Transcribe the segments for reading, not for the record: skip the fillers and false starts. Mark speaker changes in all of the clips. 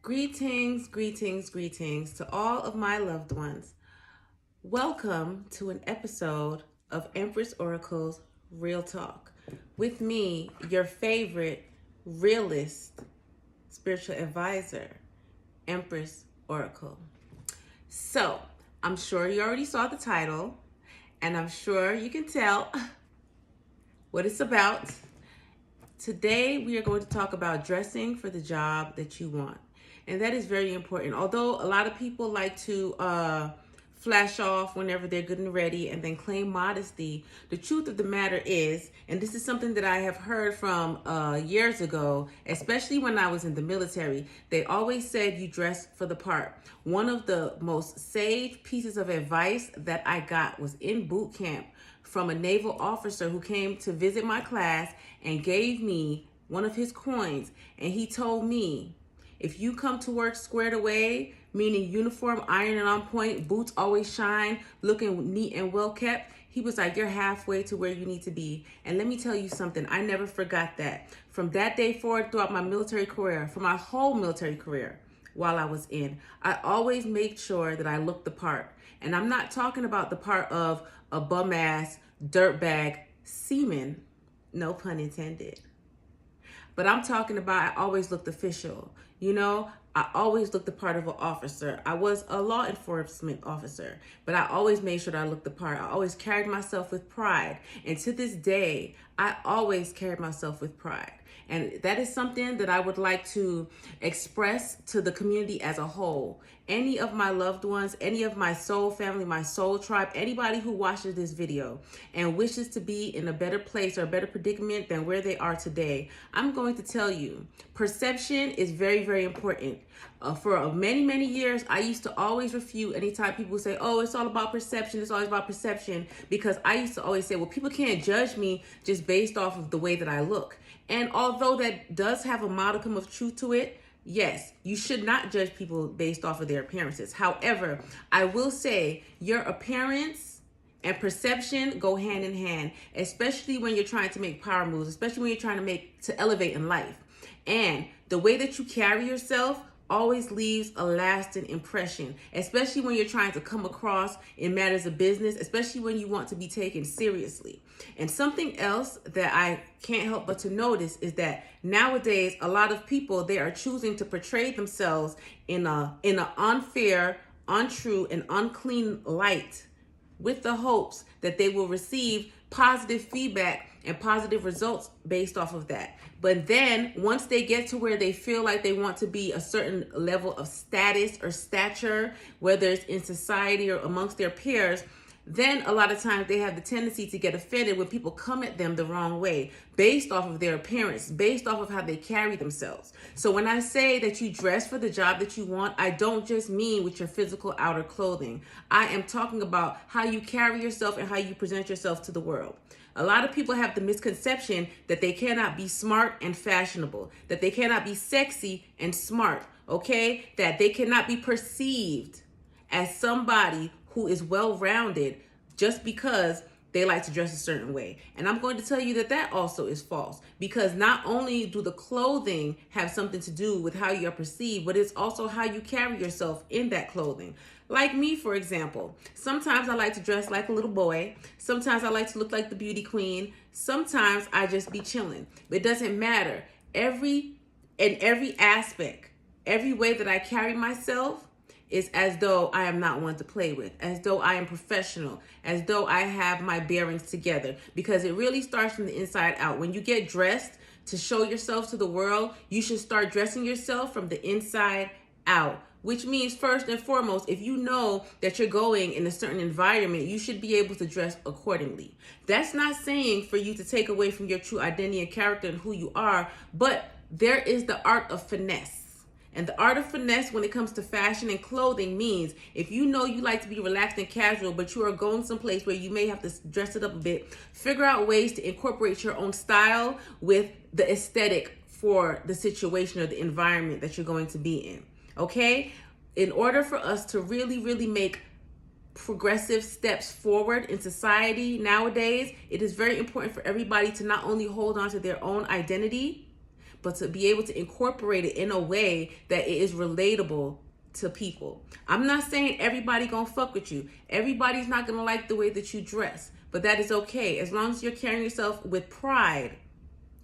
Speaker 1: Greetings, greetings, greetings to all of my loved ones. Welcome to an episode of Empress Oracle's Real Talk with me, your favorite realist spiritual advisor, Empress Oracle. So, I'm sure you already saw the title, and I'm sure you can tell what it's about. Today, we are going to talk about dressing for the job that you want. And that is very important. Although a lot of people like to flash off whenever they're good and ready and then claim modesty, the truth of the matter is, and this is something that I have heard from years ago, especially when I was in the military, they always said you dress for the part. One of the most sage pieces of advice that I got was in boot camp from a naval officer who came to visit my class and gave me one of his coins. And he told me, if you come to work squared away, meaning uniform, iron and on point, boots always shine, looking neat and well kept, he was like, you're halfway to where you need to be. And let me tell you something, I never forgot that. From that day forward throughout my military career, for my whole military career, while I was in, I always made sure that I looked the part. And I'm not talking about the part of a bum ass, dirtbag seaman, no pun intended. But I'm talking about I always looked official. You know, I always looked the part of an officer. I was a law enforcement officer, but I always made sure that I looked the part. I always carried myself with pride. And to this day, I always carried myself with pride. And that is something that I would like to express to the community as a whole. Any of my loved ones, any of my soul family, my soul tribe, anybody who watches this video and wishes to be in a better place or a better predicament than where they are today, I'm going to tell you, perception is very, very important. For many, many years, I used to always refute anytime people say, oh, it's all about perception, it's always about perception, because I used to always say, well, people can't judge me just based off of the way that I look. And although that does have a modicum of truth to it, yes, you should not judge people based off of their appearances. However, I will say your appearance and perception go hand in hand, especially when you're trying to make power moves, especially when you're trying to elevate in life. And the way that you carry yourself always leaves a lasting impression, especially when you're trying to come across in matters of business, especially when you want to be taken seriously. And something else that I can't help but to notice is that nowadays a lot of people, they are choosing to portray themselves in an unfair, untrue, and unclean light with the hopes that they will receive positive feedback and positive results based off of that. But then once they get to where they feel like they want to be a certain level of status or stature, whether it's in society or amongst their peers, then a lot of times they have the tendency to get offended when people come at them the wrong way, based off of their appearance, based off of how they carry themselves. So when I say that you dress for the job that you want, I don't just mean with your physical outer clothing. I am talking about how you carry yourself and how you present yourself to the world. A lot of people have the misconception that they cannot be smart and fashionable, that they cannot be sexy and smart, okay? That they cannot be perceived as somebody who is well-rounded just because they like to dress a certain way. And I'm going to tell you that that also is false, because not only do the clothing have something to do with how you're perceived, but it's also how you carry yourself in that clothing. Like me, for example, sometimes I like to dress like a little boy. Sometimes I like to look like the beauty queen. Sometimes I just be chilling. It doesn't matter. Every aspect, every way that I carry myself is as though I am not one to play with, as though I am professional, as though I have my bearings together, because it really starts from the inside out. When you get dressed to show yourself to the world, you should start dressing yourself from the inside out, which means first and foremost, if you know that you're going in a certain environment, you should be able to dress accordingly. That's not saying for you to take away from your true identity and character and who you are, but there is the art of finesse. And the art of finesse when it comes to fashion and clothing means if you know you like to be relaxed and casual, but you are going someplace where you may have to dress it up a bit, figure out ways to incorporate your own style with the aesthetic for the situation or the environment that you're going to be in. Okay? In order for us to really, really make progressive steps forward in society nowadays, it is very important for everybody to not only hold on to their own identity, but to be able to incorporate it in a way that it is relatable to people. I'm not saying everybody gonna fuck with you. Everybody's not gonna like the way that you dress, but that is okay. As long as you're carrying yourself with pride,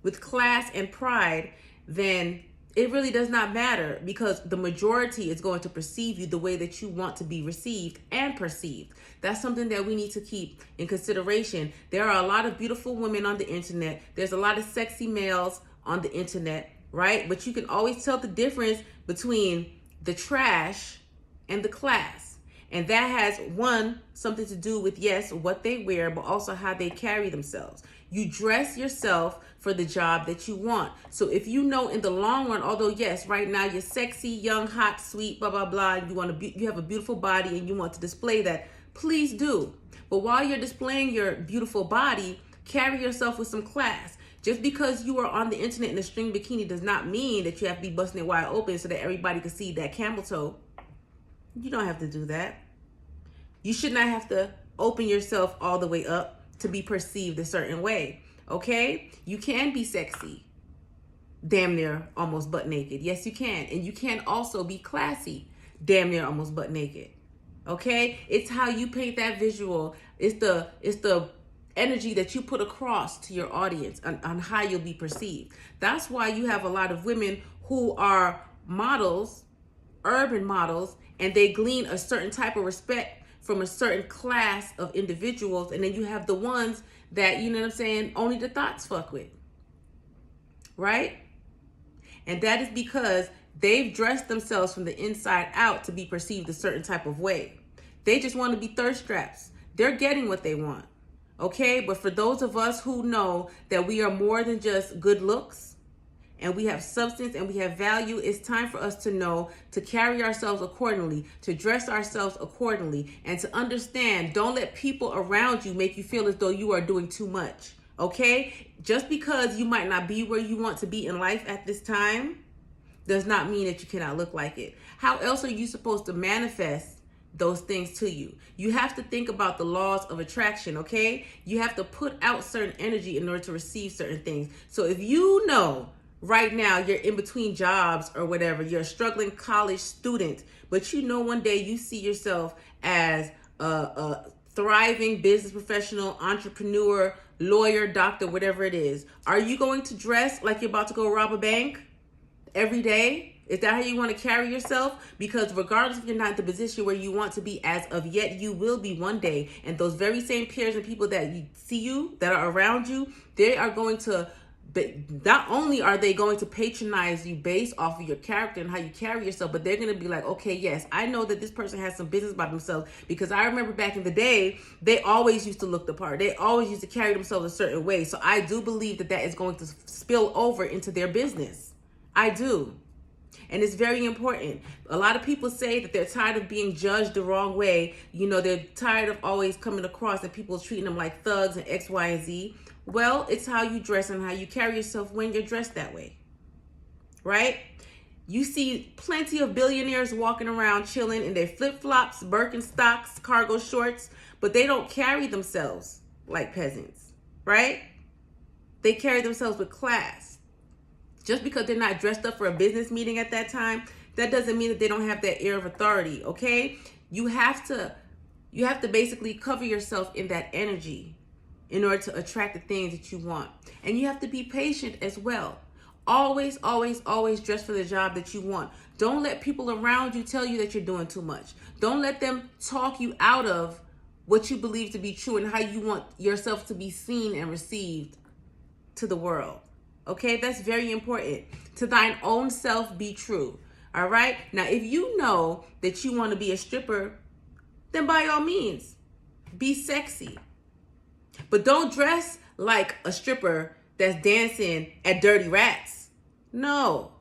Speaker 1: with class and pride, then it really does not matter, because the majority is going to perceive you the way that you want to be received and perceived. That's something that we need to keep in consideration. There are a lot of beautiful women on the internet. There's a lot of sexy males on the internet, right? But you can always tell the difference between the trash and the class. And that has something to do with, yes, what they wear, but also how they carry themselves. You dress yourself for the job that you want. So if you know in the long run, although yes, right now you're sexy, young, hot, sweet, blah, blah, blah, you have a beautiful body and you want to display that, please do. But while you're displaying your beautiful body, carry yourself with some class. Just because you are on the internet in a string bikini does not mean that you have to be busting it wide open so that everybody can see that camel toe. You don't have to do that. You should not have to open yourself all the way up to be perceived a certain way, okay? You can be sexy, damn near almost butt naked. Yes, you can. And you can also be classy, damn near almost butt naked, okay? It's how you paint that visual. It's the energy that you put across to your audience on how you'll be perceived. That's why you have a lot of women who are models, urban models, and they glean a certain type of respect from a certain class of individuals. And then you have the ones that, you know what I'm saying, only the thoughts fuck with, right? And that is because they've dressed themselves from the inside out to be perceived a certain type of way. They just want to be thirst traps. They're getting what they want, okay? But for those of us who know that we are more than just good looks, and we have substance and we have value, it's time for us to know to carry ourselves accordingly, to dress ourselves accordingly, and to understand, don't let people around you make you feel as though you are doing too much, okay? Just because you might not be where you want to be in life at this time does not mean that you cannot look like it. How else are you supposed to manifest those things to you? You have to think about the laws of attraction, okay? You have to put out certain energy in order to receive certain things. So if you know right now you're in between jobs or whatever, you're a struggling college student, but you know one day you see yourself as a thriving business professional, entrepreneur, lawyer, doctor, whatever it is, are you going to dress like you're about to go rob a bank every day? Is that how you want to carry yourself? Because regardless if you're not in the position where you want to be as of yet, you will be one day. And those very same peers and people that you see you, that are around you, they are going to, not only are they going to patronize you based off of your character and how you carry yourself, but they're going to be like, okay, yes, I know that this person has some business about themselves, because I remember back in the day, they always used to look the part. They always used to carry themselves a certain way. So I do believe that that is going to spill over into their business. I do. And it's very important. A lot of people say that they're tired of being judged the wrong way. You know, they're tired of always coming across and people treating them like thugs and X, Y, and Z. Well, it's how you dress and how you carry yourself when you're dressed that way, right? You see plenty of billionaires walking around chilling in their flip-flops, Birkenstocks, cargo shorts, but they don't carry themselves like peasants, right? They carry themselves with class. Just because they're not dressed up for a business meeting at that time, that doesn't mean that they don't have that air of authority, okay? You have to basically cover yourself in that energy in order to attract the things that you want. And you have to be patient as well. Always, always, always dress for the job that you want. Don't let people around you tell you that you're doing too much. Don't let them talk you out of what you believe to be true and how you want yourself to be seen and received to the world. Okay, that's very important. To thine own self be true. All right? Now, if you know that you want to be a stripper, then by all means, be sexy. But don't dress like a stripper that's dancing at Dirty Rats. No.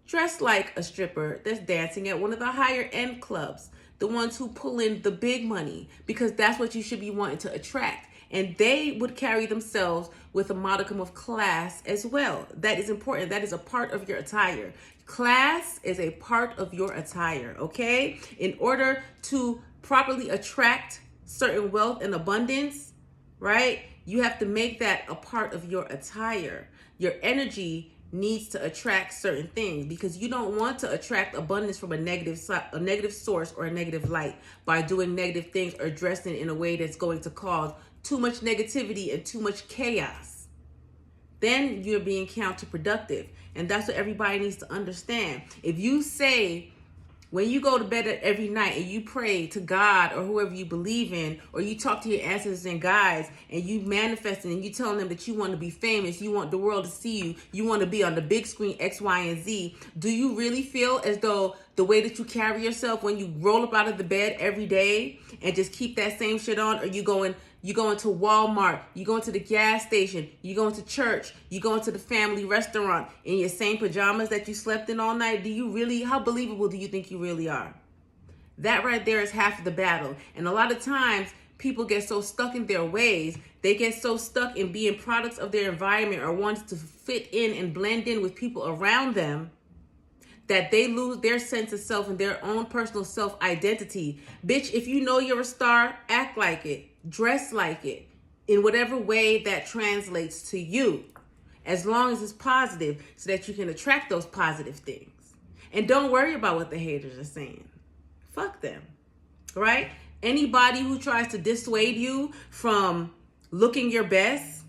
Speaker 1: Dress like a stripper that's dancing at one of the higher end clubs, the ones who pull in the big money, because that's what you should be wanting to attract. And they would carry themselves with a modicum of class as well. That is important. That is a part of your attire. Class is a part of your attire, okay? In order to properly attract certain wealth and abundance, right? You have to make that a part of your attire. Your energy needs to attract certain things, because you don't want to attract abundance from a negative source or a negative light by doing negative things or dressing in a way that's going to cause too much negativity and too much chaos. Then you're being counterproductive. And that's what everybody needs to understand. If you say, when you go to bed every night and you pray to God or whoever you believe in, or you talk to your ancestors and guides and you manifesting and you telling them that you want to be famous, you want the world to see you, you want to be on the big screen X, Y, and Z, do you really feel as though the way that you carry yourself when you roll up out of the bed every day and just keep that same shit on? Or you going to Walmart, you going to the gas station, you going to church, you going to the family restaurant in your same pajamas that you slept in all night? How believable do you think you really are? That right there is half of the battle. And a lot of times people get so stuck in their ways, they get so stuck in being products of their environment or wants to fit in and blend in with people around them, that they lose their sense of self and their own personal self-identity. Bitch, if you know you're a star, act like it. Dress like it. In whatever way that translates to you. As long as it's positive, so that you can attract those positive things. And don't worry about what the haters are saying. Fuck them. Right? Anybody who tries to dissuade you from looking your best,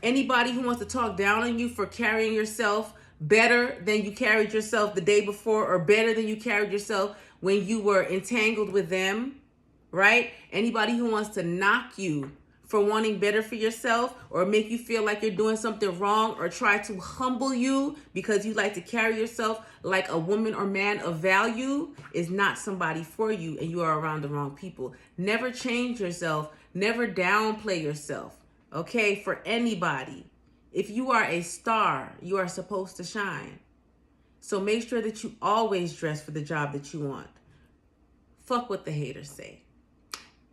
Speaker 1: anybody who wants to talk down on you for carrying yourself better than you carried yourself the day before, or better than you carried yourself when you were entangled with them, right? Anybody who wants to knock you for wanting better for yourself, or make you feel like you're doing something wrong, or try to humble you because you like to carry yourself like a woman or man of value, is not somebody for you, and you are around the wrong people. Never change yourself. Never downplay yourself, okay, for anybody. If you are a star, you are supposed to shine. So make sure that you always dress for the job that you want. Fuck what the haters say.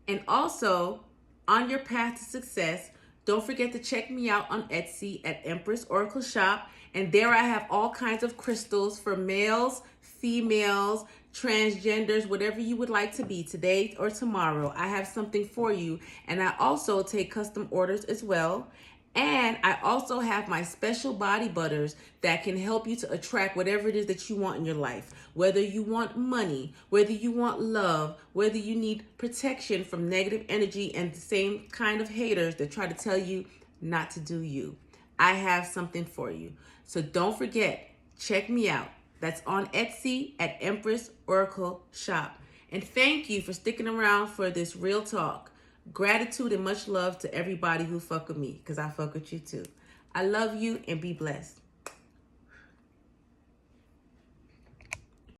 Speaker 1: And also, on your path to success, don't forget to check me out on Etsy at Empress Oracle Shop. And there I have all kinds of crystals for males, females, transgenders, whatever you would like to be today or tomorrow. I have something for you. And I also take custom orders as well. And I also have my special body butters that can help you to attract whatever it is that you want in your life. Whether you want money, whether you want love, whether you need protection from negative energy and the same kind of haters that try to tell you not to do you. I have something for you. So don't forget, check me out. That's on Etsy at Empress Oracle Shop. And thank you for sticking around for this real talk. Gratitude and much love to everybody who fuck with me, because I fuck with you too. I love you and be blessed.